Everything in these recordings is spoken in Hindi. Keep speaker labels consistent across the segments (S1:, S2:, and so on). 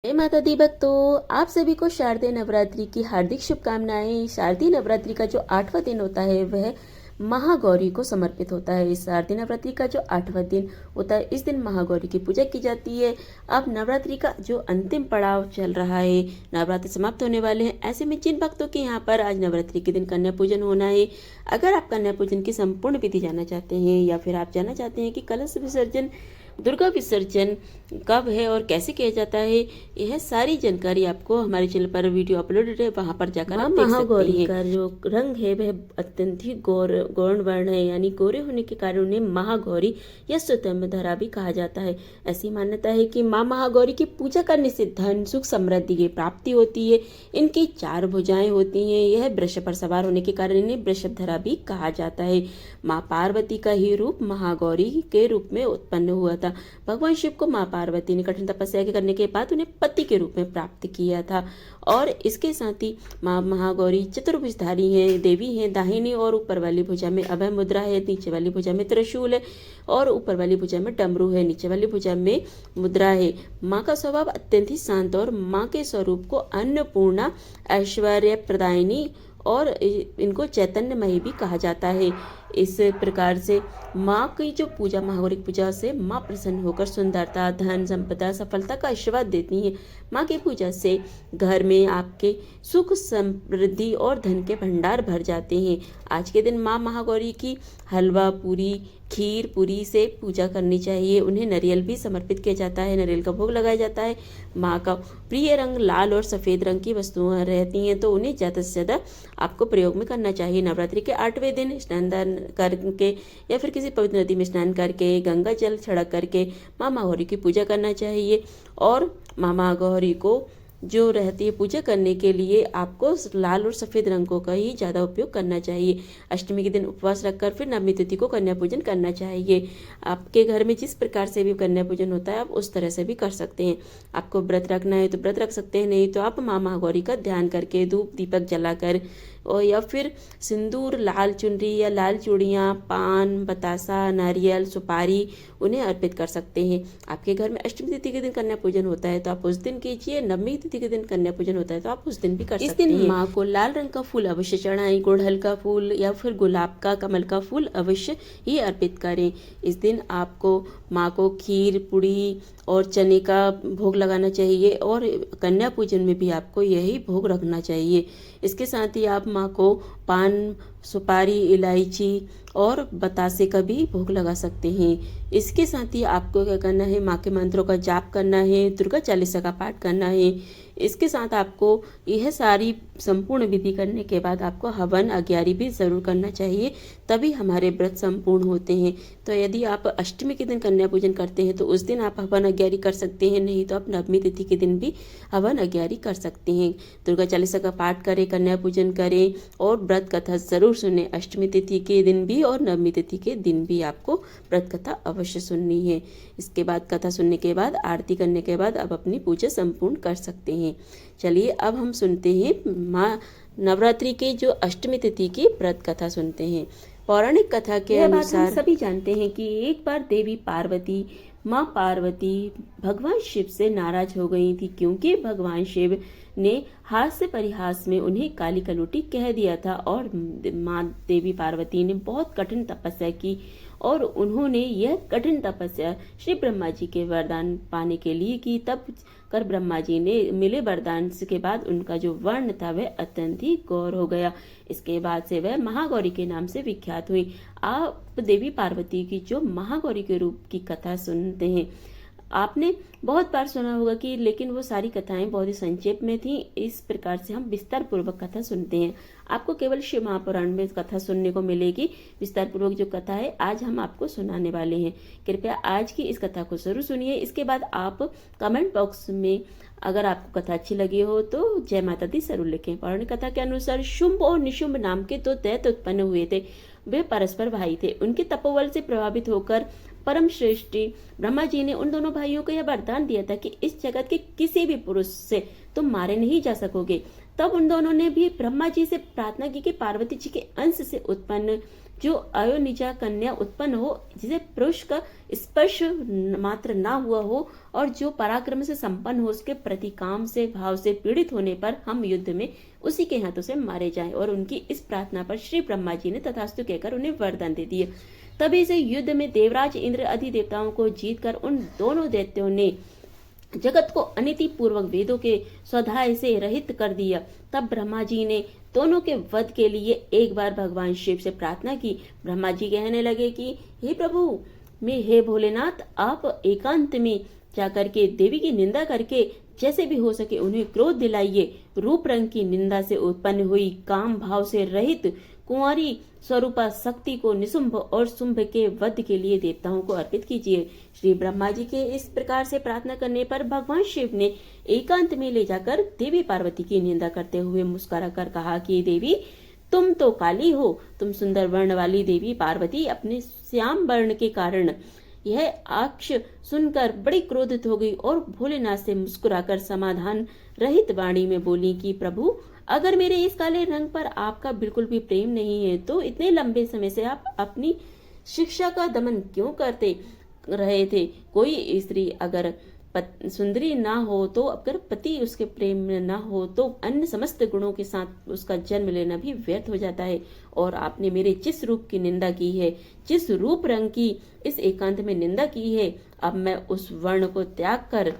S1: जय माता दी भक्तों, आप सभी को शारदीय नवरात्रि की हार्दिक शुभकामनाएं। शारदीय नवरात्रि का जो 8वां दिन होता है वह महागौरी को समर्पित होता है। इस शारदीय नवरात्रि का जो 8वां दिन होता है, इस दिन महागौरी की पूजा की जाती है। अब नवरात्रि का जो अंतिम पड़ाव चल रहा है, नवरात्रि समाप्त होने वाले हैं। ऐसे में जिन भक्तों के यहाँ पर आज नवरात्रि के दिन कन्या पूजन होना है, अगर आप कन्या पूजन की संपूर्ण विधि जानना चाहते हैं या फिर आप जानना चाहते हैं कि कलश विसर्जन, दुर्गा विसर्जन कब है और कैसे किया जाता है, यह सारी जानकारी आपको हमारे चैनल पर वीडियो अपलोडेड है, वहां पर जाकर आप देख सकते हैं। का जो रंग है वह अत्यंत ही गौण वर्ण है, यानी गोरे होने के कारण उन्हें महागौरी या स्वयंवरधरा भी कहा जाता है। ऐसी मान्यता है कि माँ महागौरी की पूजा करने से धन सुख समृद्धि की प्राप्ति होती है। इनकी 4 भुजाएं होती हैं। यह वृषभ पर सवार होने के कारण इन्हें वृषभधरा भी कहा जाता है। माँ पार्वती का ही रूप महागौरी के रूप में उत्पन्न हुआ था। भगवान शिव को माँ पार्वती ने कठिन तपस्या करने के बाद उन्हें पति के रूप में प्राप्त किया था। और इसके साथ ही माँ महागौरी चतुर्भुजधारी हैं, देवी हैं। दाहिनी और ऊपर वाली भुजा में अभय मुद्रा है, नीचे वाली भुजा में त्रिशूल है और ऊपर वाली भुजा में डमरू है, नीचे वाली भुजा में मुद्रा है। माँ का स्वभाव अत्यंत ही शांत और माँ के स्वरूप को अन्नपूर्णा, ऐश्वर्य प्रदायिनी और इनको चैतन्यमयी भी कहा जाता है। इस प्रकार से माँ की जो पूजा, महागौरी पूजा से माँ प्रसन्न होकर सुंदरता, धन, संपदा, सफलता का आशीर्वाद देती हैं। माँ की पूजा से घर में आपके सुख, समृद्धि और धन के भंडार भर जाते हैं। आज के दिन माँ महागौरी की हलवा पूरी, खीर पूरी से पूजा करनी चाहिए। उन्हें नारियल भी समर्पित किया जाता है, नारियल का भोग लगाया जाता है। माँ का प्रिय रंग लाल और सफ़ेद रंग की वस्तुएं रहती हैं, तो उन्हें ज़्यादा से ज़्यादा आपको प्रयोग में करना चाहिए। नवरात्रि के 8वें दिन स्नान करके या फिर किसी पवित्र नदी में स्नान करके, गंगा जल छिड़क करके माँ महागौरी की पूजा करना चाहिए। और माँ महागौरी को जो रहती है पूजा करने के लिए आपको लाल और सफ़ेद रंगों का ही ज़्यादा उपयोग करना चाहिए। अष्टमी के दिन उपवास रखकर फिर नवमी तिथि को कन्या पूजन करना चाहिए। आपके घर में जिस प्रकार से भी कन्या पूजन होता है, आप उस तरह से भी कर सकते हैं। आपको व्रत रखना है तो व्रत रख सकते हैं, नहीं तो आप माँ महागौरी का ध्यान करके धूप दीपक जलाकर और या फिर सिंदूर, लाल चुनरी या लाल चूड़ियाँ, पान, बतासा, नारियल, सुपारी उन्हें अर्पित कर सकते हैं। आपके घर में अष्टमी तिथि के दिन कन्या पूजन होता है तो आप उस दिन कीजिए। नवमी तिथि के दिन कन्या पूजन होता है तो आप उस दिन भी कर सकते हैं। इस दिन माँ को लाल रंग का फूल अवश्य चढ़ाएं, गुड़हल का फूल या फिर गुलाब का, कमल का फूल अवश्य ही अर्पित करें। इस दिन आपको माँ को खीर, पूड़ी और चने का भोग लगाना चाहिए और कन्या पूजन में भी आपको यही भोग रखना चाहिए। इसके साथ ही आप माँ को पान, सुपारी, इलायची और बतासे का भी भोग लगा सकते हैं। इसके साथ ही आपको क्या करना है, माँ के मंत्रों का जाप करना है, दुर्गा चालीसा का पाठ करना है। इसके साथ आपको यह सारी संपूर्ण विधि करने के बाद आपको हवन अग्यारी भी ज़रूर करना चाहिए, तभी हमारे व्रत संपूर्ण होते हैं। तो यदि आप अष्टमी के दिन कन्या पूजन करते हैं तो उस दिन आप हवन अग्यारी कर सकते हैं, नहीं तो आप नवमी तिथि के दिन भी हवन अग्यारी कर सकते हैं। दुर्गा चालीसा का पाठ करें, कन्या पूजन करें और व्रत कथा ज़रूर सुने। अष्टमी तिथि के दिन भी और नवमी तिथि के दिन भी आपको व्रत कथा अवश्य सुननी है। इसके बाद कथा सुनने के बाद, आरती करने के बाद आप अपनी पूजा संपूर्ण कर सकते हैं। चलिए अब हम सुनते हैं माँ नवरात्रि के जो अष्टमी तिथि की व्रत कथा सुनते हैं। पौराणिक कथा के अनुसार हम सभी जानते हैं कि एक बार देवी पार्वती, माँ पार्वती भगवान शिव से नाराज हो गई थी, क्योंकि भगवान शिव ने हास्य परिहास में उन्हें काली कलूटी कह दिया था। और माँ देवी पार्वती ने बहुत कठिन तपस्या की और उन्होंने यह कठिन तपस्या श्री ब्रह्मा जी के वरदान पाने के लिए की। तब कर ब्रह्मा जी ने मिले वरदान के बाद उनका जो वर्ण था वह अत्यंत ही गौर हो गया। इसके बाद से वह महागौरी के नाम से विख्यात हुई। आप देवी पार्वती की जो महागौरी के रूप की कथा सुनते हैं, आपने बहुत बार सुना होगा कि, लेकिन वो सारी कथाएं बहुत ही संक्षेप में थी। इस प्रकार से हम विस्तार पूर्वक कथा सुनते हैं। आपको केवल शिव महापुराण में कथा सुनने को मिलेगी। विस्तार पूर्वक जो कथा है आज हम आपको सुनाने वाले हैं। कृपया आज की इस कथा को जरूर सुनिए। इसके बाद आप कमेंट बॉक्स में अगर आपको कथा अच्छी लगी हो तो जय माता दी जरूर लिखें। पौराणिक कथा के अनुसार शुंभ और निशुंभ नाम के 2 दैत्य उत्पन्न हुए थे। वे परस्पर भाई थे। उनके तपोबल से प्रभावित होकर परम श्रेष्ठी ब्रह्मा जी ने उन दोनों भाइयों को यह वरदान दिया था कि इस जगत के किसी भी पुरुष से तुम मारे नहीं जा सकोगे। तब उन दोनों ने भी ब्रह्मा जी से प्रार्थना की कि पार्वती जी के अंश से उत्पन्न जो अयोनिजा कन्या उत्पन्न हो, जिसे पुरुष का स्पर्श मात्र ना हुआ हो और जो पराक्रम से संपन्न हो, उसके प्रति काम से भाव से पीड़ित होने पर हम युद्ध में उसी के हाथों से मारे जाएं। और उनकी इस प्रार्थना पर श्री ब्रह्मा जी ने तथास्तु कहकर उन्हें वरदान दे दिए। तभी से युद्ध में देवराज इंद्र आदि देवताओं को जीतकर उन दोनों दैत्यों ने जगत को अनिति पूर्वक वेदों के स्वाध्याय से रहित कर दिया। तब ब्रह्मा जी ने दोनों के वध के लिए एक बार भगवान शिव से प्रार्थना की। ब्रह्मा जी कहने लगे कि हे प्रभु, मैं हे भोलेनाथ, आप एकांत में जाकर के देवी की निंदा करके जैसे भी हो सके उन्हें क्रोध दिलाइए। रूप रंग की निंदा से उत्पन्न हुई काम भाव से रहित कुंवारी स्वरूपा शक्ति को निशुंभ और शुंभ के वध के लिए देवताओं को अर्पित कीजिए। श्री ब्रह्मा जी के इस प्रकार से प्रार्थना करने पर भगवान शिव ने एकांत में ले जाकर देवी पार्वती की निंदा करते हुए मुस्कुराकर कहा कि देवी, तुम तो काली हो। तुम सुंदर वर्ण वाली देवी पार्वती अपने श्याम वर्ण के कारण यह आक्ष सुनकर बड़ी क्रोधित हो गई और भोलेनाथ से मुस्कुराकर समाधान रहित वाणी में बोली कि प्रभु, अगर मेरे इस काले रंग पर आपका बिल्कुल भी प्रेम नहीं है तो इतने लंबे समय से आप अपनी शिक्षा का दमन क्यों करते रहे थे? कोई स्त्री अगर सुंदरी ना हो तो, अगर पति उसके प्रेम में ना हो तो अन्य समस्त गुणों के साथ उसका जन्म लेना भी व्यर्थ हो जाता है। और आपने मेरे जिस रूप की निंदा की है, जिस रूप रंग की इस एकांत में निंदा की है, अब मैं उस वर्ण को त्याग कर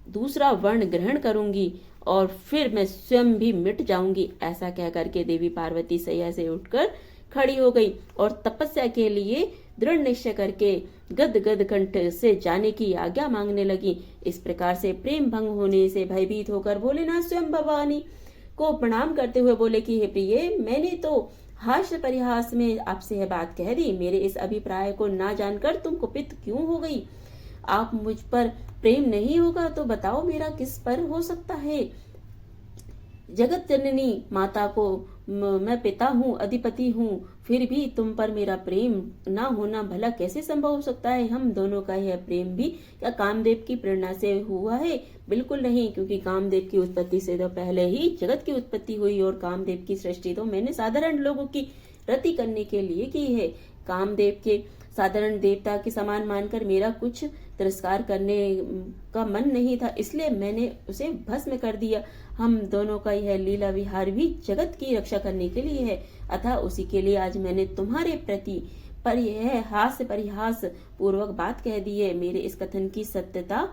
S1: दूसरा वर्ण ग्रहण करूंगी और फिर मैं स्वयं भी मिट जाऊंगी। ऐसा कह करके देवी पार्वती सैया से उठकर खड़ी हो गई और तपस्या के लिए दृढ़ निश्चय करके गद गद कंठ से जाने की आज्ञा मांगने लगी। इस प्रकार से प्रेम भंग होने से भयभीत होकर भोलेनाथ स्वयं भवानी को प्रणाम करते हुए बोले कि हे प्रिय, मैंने तो हास्य परिहास में आपसे यह बात कह दी। मेरे इस अभिप्राय को ना जानकर तुम कुपित क्यों हो गई? आप मुझ पर प्रेम नहीं होगा तो बताओ मेरा किस पर हो सकता है? जगत जननी माता को मैं पिता हूँ, अधिपति हूँ, फिर भी तुम पर मेरा प्रेम ना होना भला कैसे संभव हो सकता है? हम दोनों का यह प्रेम भी क्या कामदेव की प्रेरणा से हुआ है? बिल्कुल नहीं, क्योंकि कामदेव की उत्पत्ति से तो पहले ही जगत की उत्पत्ति हुई और कामदेव की सृष्टि तो मैंने साधारण लोगों की रति करने के लिए की है। कामदेव के साधारण देवता के समान मानकर मेरा कुछ तिरस्कार करने का मन नहीं था, इसलिए मैंने उसे भस्म कर दिया। हम दोनों का यह लीला विहार भी जगत की रक्षा करने के लिए है, अतः उसी के लिए आज मैंने तुम्हारे प्रति पर यह हास्य परिहास पूर्वक बात कह दी है। मेरे इस कथन की सत्यता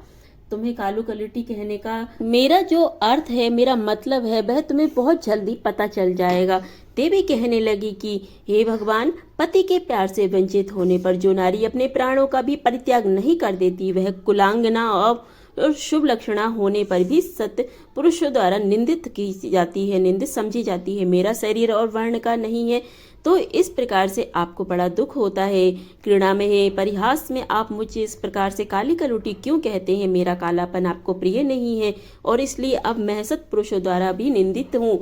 S1: तुम्हें कालू कलटी कहने का मेरा जो अर्थ है, मेरा मतलब है, वह तुम्हें बहुत जल्दी पता चल जाएगा। देवी कहने लगी कि हे भगवान, पति के प्यार से वंचित होने पर जो नारी अपने प्राणों का भी परित्याग नहीं कर देती, वह कुलांगना और शुभ लक्षणा होने पर भी सत्य पुरुषों द्वारा निंदित की जाती है, निंदित समझी जाती है। मेरा शरीर और वर्ण का नहीं है तो इस प्रकार से आपको बड़ा दुख होता है। क्रीड़ा में है, परिहास में आप मुझे इस प्रकार से काली कलूटी क्यों कहते हैं? मेरा कालापन आपको प्रिय नहीं है और इसलिए अब मैं सत पुरुषों द्वारा भी निंदित हूँ।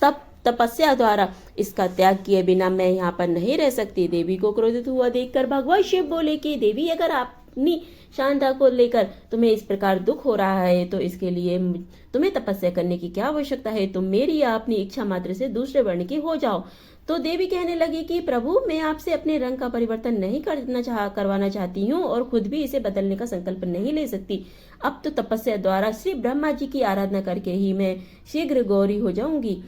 S1: तब तपस्या द्वारा इसका त्याग किए बिना मैं यहाँ पर नहीं रह सकती। देवी को क्रोधित हुआ देखकर भगवान शिव बोले कि देवी, अगर अपनी शांता को लेकर तुम्हें इस प्रकार दुख हो रहा है तो इसके लिए तुम्हें तपस्या करने की क्या आवश्यकता है? तुम मेरी या अपनी इच्छा मात्र से दूसरे वर्ण की हो जाओ। तो देवी कहने लगी कि प्रभु, मैं आपसे अपने रंग का परिवर्तन नहीं करवाना चाहती हूँ और खुद भी इसे बदलने का संकल्प नहीं ले सकती। अब तो तपस्या द्वारा श्री ब्रह्मा जी की आराधना करके ही मैं शीघ्र गौरी हो जाऊंगी।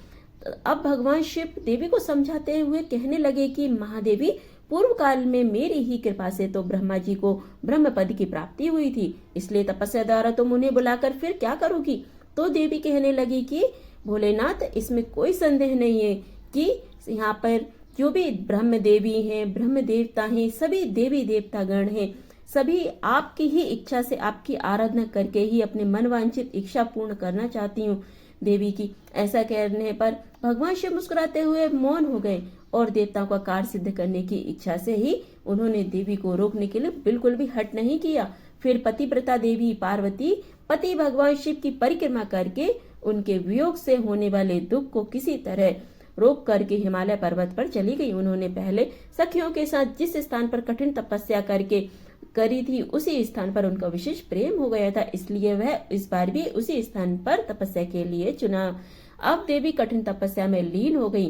S1: अब भगवान शिव देवी को समझाते हुए कहने लगे कि महादेवी, पूर्व काल में मेरी ही कृपा से तो ब्रह्मा जी को ब्रह्म पद की प्राप्ति हुई थी, इसलिए तपस्या द्वारा तुम उन्हें बुलाकर फिर क्या करोगी? तो देवी कहने लगी कि भोलेनाथ, इसमें कोई संदेह नहीं है कि यहाँ पर जो भी ब्रह्म देवी हैं, ब्रह्म देवता हैं, सभी देवी देवता गण हैं, सभी आपकी ही इच्छा से आपकी आराधना करके ही अपने मनवांछित इच्छा पूर्ण करना चाहती हूँ। देवी की ऐसा कहने पर भगवान शिव मुस्कुराते हुए मौन हो गए और देवताओं का कार्य सिद्ध करने की इच्छा से ही उन्होंने देवी को रोकने के लिए बिल्कुल भी हट नहीं किया। फिर पतिव्रता देवी पार्वती पति भगवान शिव की परिक्रमा करके उनके वियोग से होने वाले दुख को किसी तरह रोक करके हिमालय पर्वत पर चली गई। उन्होंने पहले सखियों के साथ जिस स्थान पर कठिन तपस्या करके करी थी उसी स्थान पर उनका विशेष प्रेम हो गया था, इसलिए वह इस बार भी उसी स्थान पर तपस्या के लिए चुना। अब देवी कठिन तपस्या में लीन हो गई।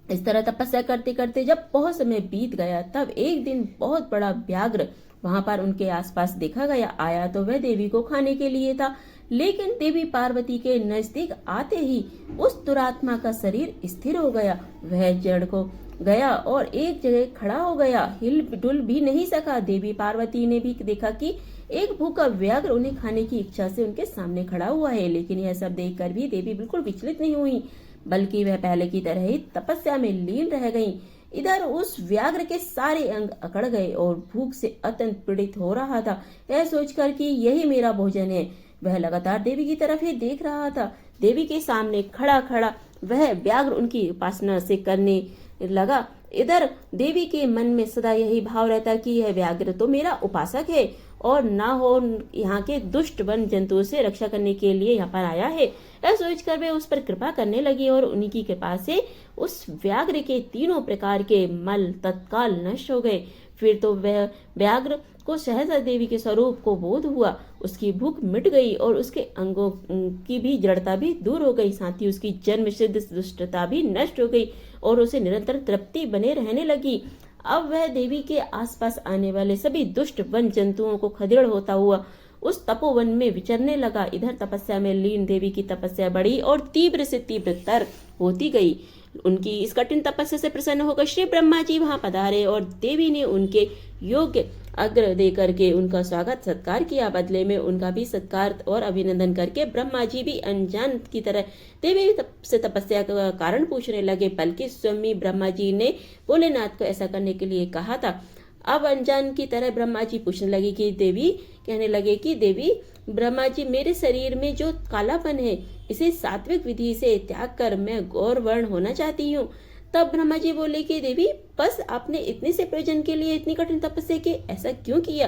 S1: इस तरह तपस्या करते करते जब बहुत समय बीत गया, तब एक दिन बहुत बड़ा व्याघ्र वहां पर उनके आसपास देखा गया। आया तो वह देवी को खाने के लिए था, लेकिन देवी पार्वती के नजदीक आते ही उस दुरात्मा का शरीर स्थिर हो गया। वह जड़ को गया और एक जगह खड़ा हो गया, हिल डुल भी नहीं सका। देवी पार्वती ने भी देखा कि एक भूखा व्याघ्र उन्हें खाने की इच्छा से उनके सामने खड़ा हुआ है, लेकिन यह सब देखकर भी देवी बिल्कुल विचलित नहीं हुई, बल्कि वह पहले की तरह ही तपस्या में लीन रह गईं। इधर उस व्याघ्र के सारे अंग अकड़ गए और भूख से अत्यंत पीड़ित हो रहा था। यह सोचकर कि यही मेरा भोजन है, वह लगातार देवी की तरफ ही देख रहा था। देवी के सामने खड़ा खड़ा वह व्याघ्र उनकी उपासना से करने लगा। इधर देवी के मन में सदा यही भाव रहता कि यह व्याघ्र तो मेरा उपासक है और ना हो यहाँ के दुष्ट वन जंतुओं से रक्षा करने के लिए यहाँ पर आया है। यह सोचकर वे उस पर कृपा करने लगी और उन्हीं की कृपा से उस व्याघ्र के तीनों प्रकार के मल तत्काल नष्ट हो गए। फिर तो वह व्याघ्र को सहसा देवी के स्वरूप को बोध हुआ। उसकी भूख मिट गई और उसके अंगों की भी जड़ता भी दूर हो गई, साथ ही उसकी जन्म सिद्ध दुष्टता भी नष्ट हो गई और उसे निरंतर तृप्ति बने रहने लगी। अब वह देवी के आसपास आने वाले सभी दुष्ट वन जंतुओं को खदेड़ होता हुआ उस तपोवन में विचरने लगा। इधर तपस्या में लीन देवी की तपस्या बढ़ी और तीव्र से तीव्रतर होती गई। उनकी इस कठिन तपस्या से प्रसन्न होकर श्री ब्रह्मा जी वहां पधारे और देवी ने उनके योग्य अग्र दे करके उनका स्वागत सत्कार किया। बदले में उनका भी सत्कार और अभिनंदन करके ब्रह्मा जी भी अनजान की तरह देवी से तपस्या का कारण पूछने लगे, बल्कि स्वामी ब्रह्मा जी ने भोलेनाथ को ऐसा करने के लिए कहा था। अब अनजान की तरह ब्रह्मा जी पूछने लगे कि देवी कहने लगे कि देवी ब्रह्मा जी, मेरे शरीर में जो कालापन है इसे सात्विक विधि से त्याग कर मैं गौर वर्ण होना चाहती हूँ। तब ब्रह्मा जी बोले कि देवी, बस आपने इतने से प्रयोजन के लिए इतनी कठिन तपस्या की, ऐसा क्यों किया?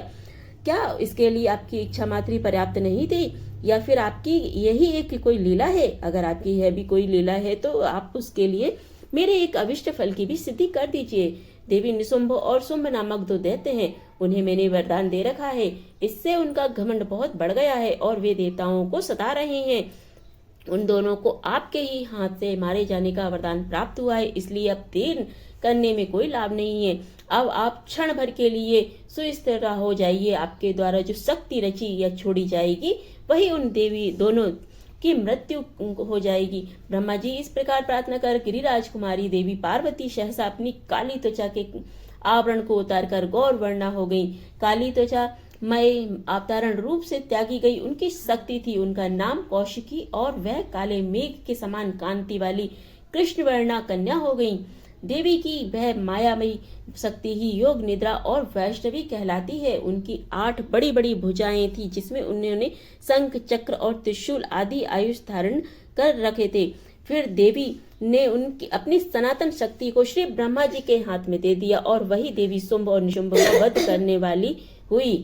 S1: क्या इसके लिए आपकी इच्छा मात्र ही पर्याप्त नहीं थी, या फिर आपकी यही एक कोई लीला है? अगर आपकी यह भी कोई लीला है तो आप उसके लिए मेरे एक अविष्ट फल की भी सिद्धि कर दीजिए। देवी निशुंभ और शुंभ नामक दो दैत्य हैं, उन्हें मैंने वरदान दे रखा है। इससे उनका घमंड बहुत बढ़ गया है और वे देवताओं को सता रहे हैं। उन दोनों को आपके ही हाथ से मारे जाने का वरदान प्राप्त हुआ है, इसलिए अब देर करने में कोई लाभ नहीं है। अब आप क्षण भर के लिए सुस्थिर हो जाइए। आपके द्वारा जो शक्ति रची या छोड़ी जाएगी वही उन देवी दोनों की मृत्यु हो जाएगी। ब्रह्मा जी इस प्रकार प्रार्थना कर गिरिराज कुमारी देवी पार्वती सहसा अपनी काली त्वचा के आवरण को उतारकर गौर वर्णा हो गई। काली त्वचा मय अवतारण रूप से त्यागी गई उनकी शक्ति थी। उनका नाम कौशिकी और वह काले मेघ के समान कांति वाली कृष्णवर्णा कन्या हो गई। देवी की वह मायामयी शक्ति ही योग निद्रा और वैष्णवी कहलाती है। उनकी 8 बड़ी बड़ी भुजाएं थी, जिसमें उन्होंने शंख चक्र और त्रिशूल आदि आयुष धारण कर रखे थे। फिर देवी ने उनकी अपनी सनातन शक्ति को श्री ब्रह्मा जी के हाथ में दे दिया और वही देवी शुंभ और निशुंभ को वध करने वाली हुई।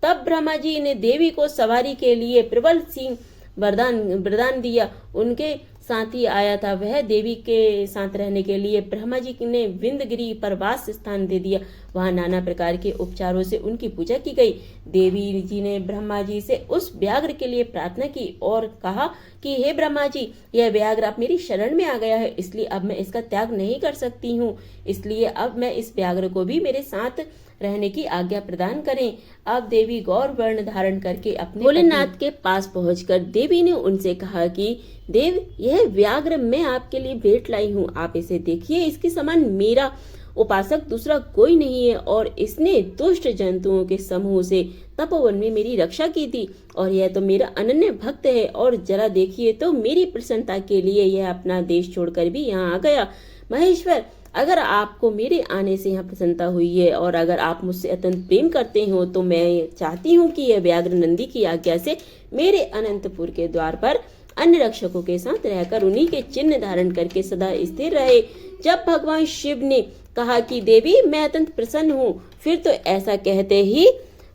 S1: तब ब्रह्मा जी ने देवी को सवारी के लिए प्रबल सिंह वरदान दिया। उनके साथ ही आया था, वह देवी के साथ रहने के लिए ब्रह्मा जी ने विंध्यगिरी पर वास स्थान दे दिया। वहां नाना प्रकार के उपचारों से उनकी पूजा की गई। देवी जी ने ब्रह्मा जी से उस व्याघ्र के लिए प्रार्थना की और कहा कि हे ब्रह्मा जी, यह व्याघ्र अब मेरी शरण में आ गया है, इसलिए अब मैं इसका त्याग नहीं कर सकती हूँ। इसलिए अब मैं इस व्याघ्र को भी मेरे साथ रहने की आज्ञा प्रदान करें। अब देवी गौर वर्ण धारण करके अपने भोलेनाथ के पास पहुंचकर देवी ने उनसे कहा कि देव, यह व्याघ्र मैं आपके लिए भेंट लाई हूँ, आप इसे देखिए। इसके समान मेरा उपासक दूसरा कोई नहीं है और इसने दुष्ट जंतुओं के समूह से तपोवन में मेरी रक्षा की थी और यह तो मेरा अनन्य भक्त है। और जरा देखिए तो मेरी प्रसन्नता के लिए यह अपना देश छोड़कर भी यहाँ आ गया। महेश्वर, अगर आपको मेरे आने से यहाँ प्रसन्नता हुई है और अगर आप मुझसे अत्यंत प्रेम करते हो तो मैं चाहती हूँ कि यह व्याघ्र नंदी की आज्ञा से मेरे अनंतपुर के द्वार पर अन्य रक्षकों के साथ रहकर उन्हीं के चिन्ह धारण करके सदा स्थिर रहे। जब भगवान शिव ने कहा कि देवी, मैं अत्यंत प्रसन्न हूँ, फिर तो ऐसा कहते ही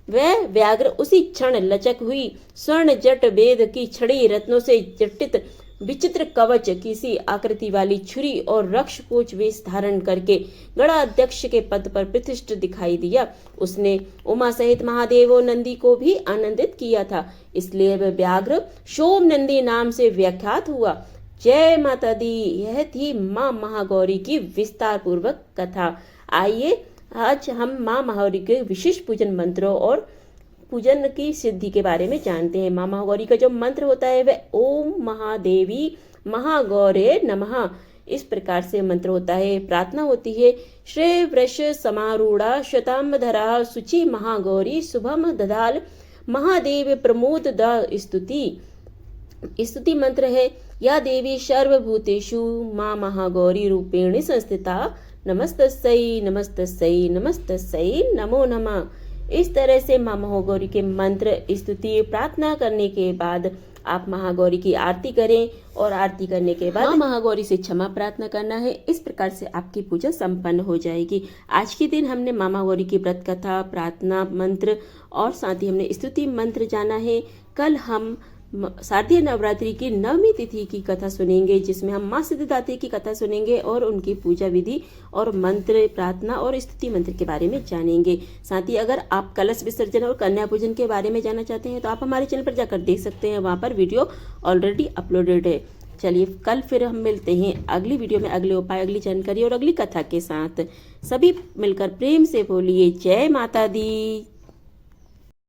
S1: वह व्याघ्र उसी क्षण लचक हुई स्वर्ण जट वेद की छड़ी रत्नों से जटित विचित्र कवच, किसी आकृति वाली छुरी और रक्ष कोच वेश धारण करके गणाध्यक्ष के पद पर प्रतिष्ठित दिखाई दिया। उसने उमा सहित महादेव और नंदी को भी आनंदित किया था, इसलिए वह व्याघ्र सोम नंदी नाम से व्याख्यात हुआ। जय माता दी। यह थी माँ महागौरी की विस्तार पूर्वक कथा। आइए आज हम माँ महागौरी के विशिष्ट पूजन मंत्रों और पूजन की सिद्धि के बारे में जानते हैं। माँ महागौरी का जो मंत्र होता है वह ओम महादेवी महागौरे नमः, इस प्रकार से मंत्र होता है। प्रार्थना होती है श्रेय वृष समारूढ़ा शताम्बधरा सुचि महागौरी शुभम ददाल महादेव प्रमोद द स्तुति मंत्र है या देवी सर्वभूतेषु माँ महागौरी रूपेण संस्थिता नमस्तस्यै नमस्तस्यै नमस्तस्यै नमो नमः। इस तरह से माँ महागौरी के मंत्र स्तुति प्रार्थना करने के बाद आप महागौरी की आरती करें और आरती करने के बाद माँ महागौरी से क्षमा प्रार्थना करना है। इस प्रकार से आपकी पूजा संपन्न हो जाएगी। आज के दिन हमने माँ महागौरी की व्रत कथा, प्रार्थना मंत्र और साथ ही हमने स्तुति मंत्र जाना है। कल हम शारदीय नवरात्रि की 9वीं तिथि की कथा सुनेंगे, जिसमें हम माँ सिद्धिदात्री की कथा सुनेंगे और उनकी पूजा विधि और मंत्र, प्रार्थना और स्तुति मंत्र के बारे में जानेंगे। साथ ही अगर आप कलश विसर्जन और कन्या पूजन के बारे में जानना चाहते हैं तो आप हमारे चैनल पर जाकर देख सकते हैं, वहाँ पर वीडियो ऑलरेडी अपलोडेड है। चलिए कल फिर हम मिलते हैं अगली वीडियो में अगले उपाय, अगली जानकारी और अगली कथा के साथ। सभी मिलकर प्रेम से बोलिए जय माता दी।